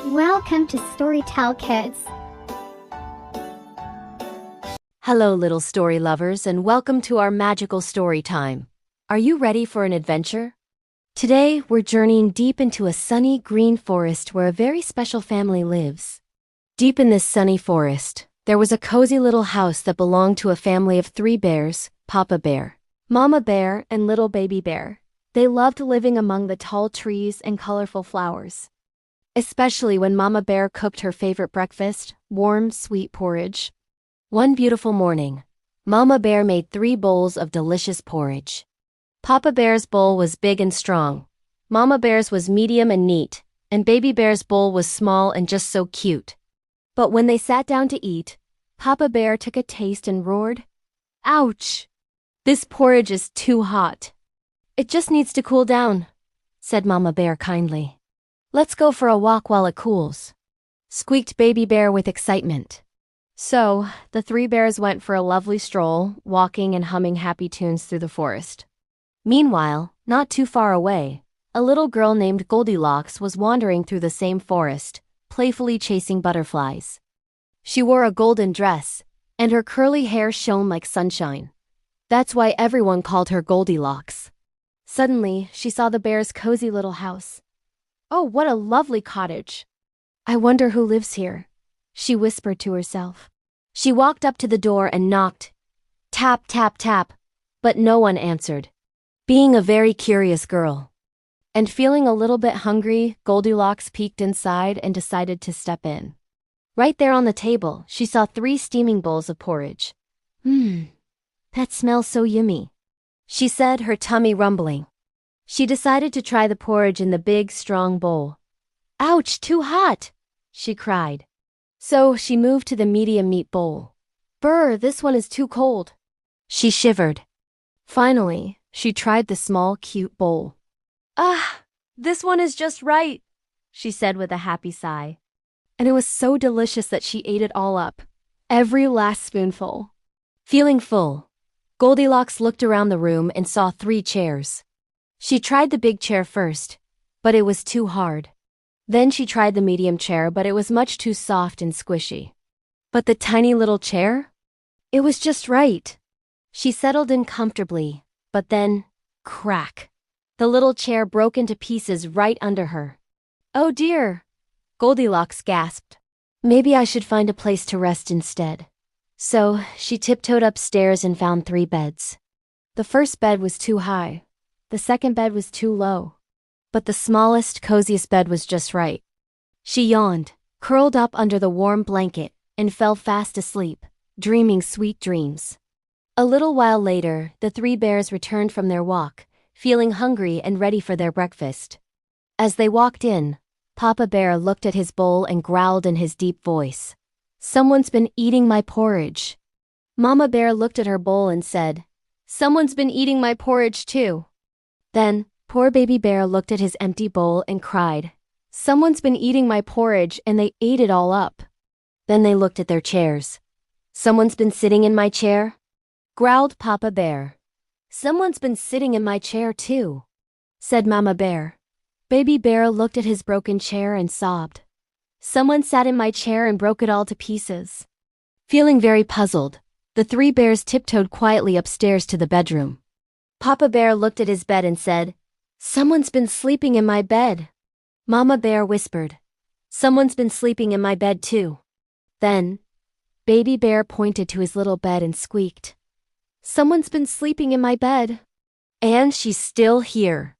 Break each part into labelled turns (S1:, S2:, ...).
S1: Welcome to Storytime Kids.
S2: Hello, little story lovers, and welcome to our magical story time. Are you ready for an adventure? Today, we're journeying deep into a sunny green forest where a very special family lives. Deep in this sunny forest, there was a cozy little house that belonged to a family of 3 bears: Papa Bear, Mama Bear, and little baby bear. They loved living among the tall trees and colorful flowers, especially when Mama Bear cooked her favorite breakfast, warm, sweet porridge. One beautiful morning, Mama Bear made 3 bowls of delicious porridge. Papa Bear's bowl was big and strong, Mama Bear's was medium and neat, and Baby Bear's bowl was small and just so cute. But when they sat down to eat, Papa Bear took a taste and roared, "Ouch! This porridge is too hot. It just needs to cool down," said Mama Bear kindly. "Let's go for a walk while it cools," squeaked Baby Bear with excitement. So, the 3 bears went for a lovely stroll, walking and humming happy tunes through the forest. Meanwhile, not too far away, a little girl named Goldilocks was wandering through the same forest, playfully chasing butterflies. She wore a golden dress, and her curly hair shone like sunshine. That's why everyone called her Goldilocks. Suddenly, she saw the bear's cozy little house. "Oh, what a lovely cottage! I wonder who lives here," she whispered to herself. She walked up to the door and knocked. Tap, tap, tap, but no one answered. Being a very curious girl, and feeling a little bit hungry, Goldilocks peeked inside and decided to step in. Right there on the table, she saw 3 steaming bowls of porridge. That smells so yummy," she said, her tummy rumbling. She decided to try the porridge in the big, strong bowl. "Ouch, too hot!" she cried. So she moved to the medium meat bowl. "Brr, this one is too cold," she shivered. Finally, she tried the small, cute bowl. "Ah, this one is just right," she said with a happy sigh. And it was so delicious that she ate it all up, every last spoonful. Feeling full, Goldilocks looked around the room and saw 3 chairs. She tried the big chair first, but it was too hard. Then she tried the medium chair, but it was much too soft and squishy. But the tiny little chair? It was just right. She settled in comfortably, but then, crack! The little chair broke into pieces right under her. "Oh dear!" Goldilocks gasped. "Maybe I should find a place to rest instead." So, she tiptoed upstairs and found 3 beds. The first bed was too high. The second bed was too low. But the smallest, coziest bed was just right. She yawned, curled up under the warm blanket, and fell fast asleep, dreaming sweet dreams. A little while later, the 3 bears returned from their walk, feeling hungry and ready for their breakfast. As they walked in, Papa Bear looked at his bowl and growled in his deep voice, "Someone's been eating my porridge." Mama Bear looked at her bowl and said, "Someone's been eating my porridge too." Then, poor Baby Bear looked at his empty bowl and cried, "Someone's been eating my porridge and they ate it all up." Then they looked at their chairs. "Someone's been sitting in my chair?" growled Papa Bear. "Someone's been sitting in my chair too," said Mama Bear. Baby Bear looked at his broken chair and sobbed. "Someone sat in my chair and broke it all to pieces." Feeling very puzzled, the 3 bears tiptoed quietly upstairs to the bedroom. Papa Bear looked at his bed and said, "Someone's been sleeping in my bed." Mama Bear whispered, "Someone's been sleeping in my bed too." Then, Baby Bear pointed to his little bed and squeaked, "Someone's been sleeping in my bed." And she's still here.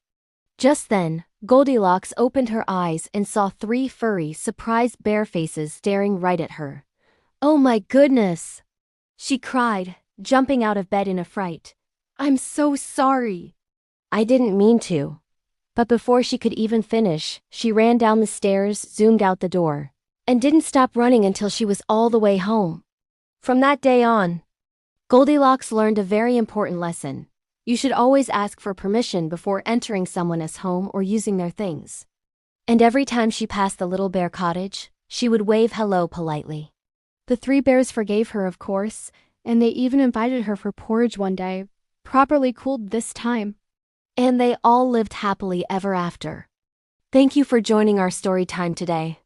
S2: Just then, Goldilocks opened her eyes and saw 3 furry, surprised bear faces staring right at her. "Oh my goodness!" she cried, jumping out of bed in a fright. "I'm so sorry." "I didn't mean to." But before she could even finish, she ran down the stairs, zoomed out the door, and didn't stop running until she was all the way home. From that day on, Goldilocks learned a very important lesson. You should always ask for permission before entering someone else's home or using their things. And every time she passed the little bear cottage, she would wave hello politely. The 3 bears forgave her, of course, and they even invited her for porridge one day, properly cooled this time. And they all lived happily ever after. Thank you for joining our story time today.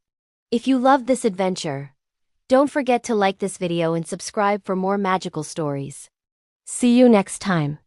S2: If you loved this adventure, don't forget to like this video and subscribe for more magical stories. See you next time.